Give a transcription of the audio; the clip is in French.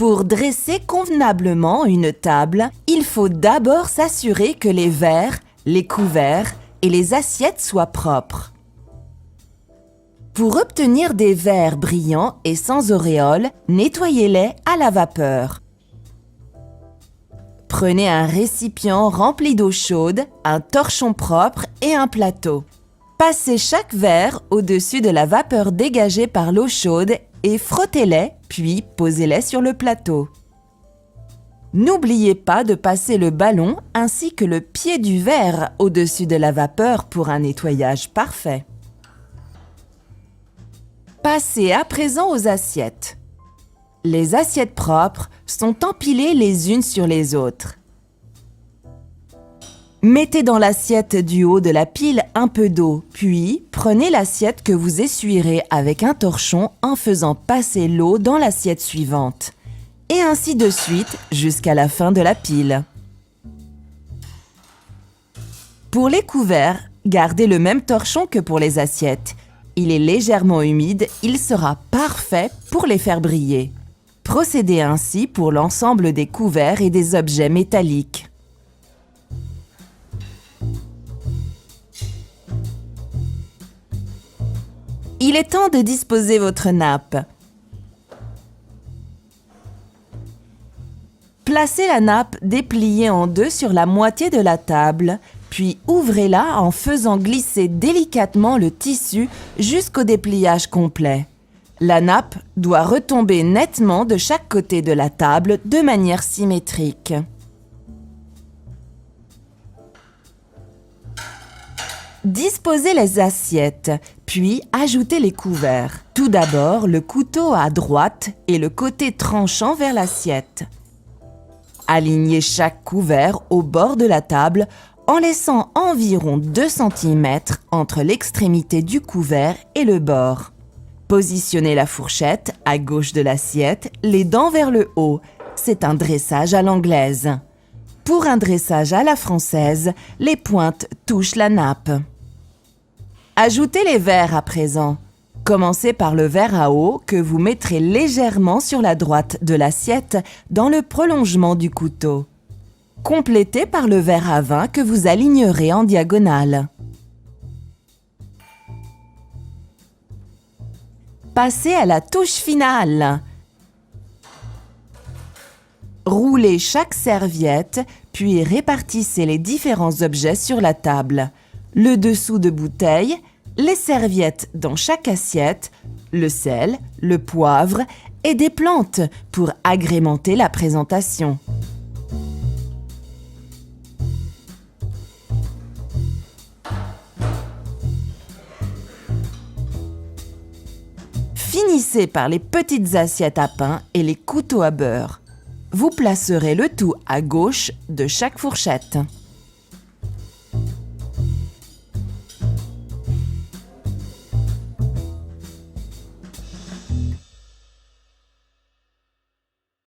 Pour dresser convenablement une table, il faut d'abord s'assurer que les verres, les couverts et les assiettes soient propres. Pour obtenir des verres brillants et sans auréole, nettoyez-les à la vapeur. Prenez un récipient rempli d'eau chaude, un torchon propre et un plateau. Passez chaque verre au-dessus de la vapeur dégagée par l'eau chaude et frottez-les, puis posez-les sur le plateau. N'oubliez pas de passer le ballon ainsi que le pied du verre au-dessus de la vapeur pour un nettoyage parfait. Passez à présent aux assiettes. Les assiettes propres sont empilées les unes sur les autres. Mettez dans l'assiette du haut de la pile un peu d'eau, puis prenez l'assiette que vous essuierez avec un torchon en faisant passer l'eau dans l'assiette suivante. Et ainsi de suite jusqu'à la fin de la pile. Pour les couverts, gardez le même torchon que pour les assiettes. Il est légèrement humide, il sera parfait pour les faire briller. Procédez ainsi pour l'ensemble des couverts et des objets métalliques. Il est temps de disposer votre nappe. Placez la nappe dépliée en deux sur la moitié de la table, puis ouvrez-la en faisant glisser délicatement le tissu jusqu'au dépliage complet. La nappe doit retomber nettement de chaque côté de la table de manière symétrique. Disposez les assiettes, puis ajoutez les couverts. Tout d'abord, le couteau à droite et le côté tranchant vers l'assiette. Alignez chaque couvert au bord de la table en laissant environ 2 cm entre l'extrémité du couvert et le bord. Positionnez la fourchette à gauche de l'assiette, les dents vers le haut. C'est un dressage à l'anglaise. Pour un dressage à la française, les pointes touchent la nappe. Ajoutez les verres à présent. Commencez par le verre à eau que vous mettrez légèrement sur la droite de l'assiette dans le prolongement du couteau. Complétez par le verre à vin que vous alignerez en diagonale. Passez à la touche finale. Roulez chaque serviette, puis répartissez les différents objets sur la table. Le dessous de bouteille, les serviettes dans chaque assiette, le sel, le poivre et des plantes pour agrémenter la présentation. Finissez par les petites assiettes à pain et les couteaux à beurre. Vous placerez le tout à gauche de chaque fourchette.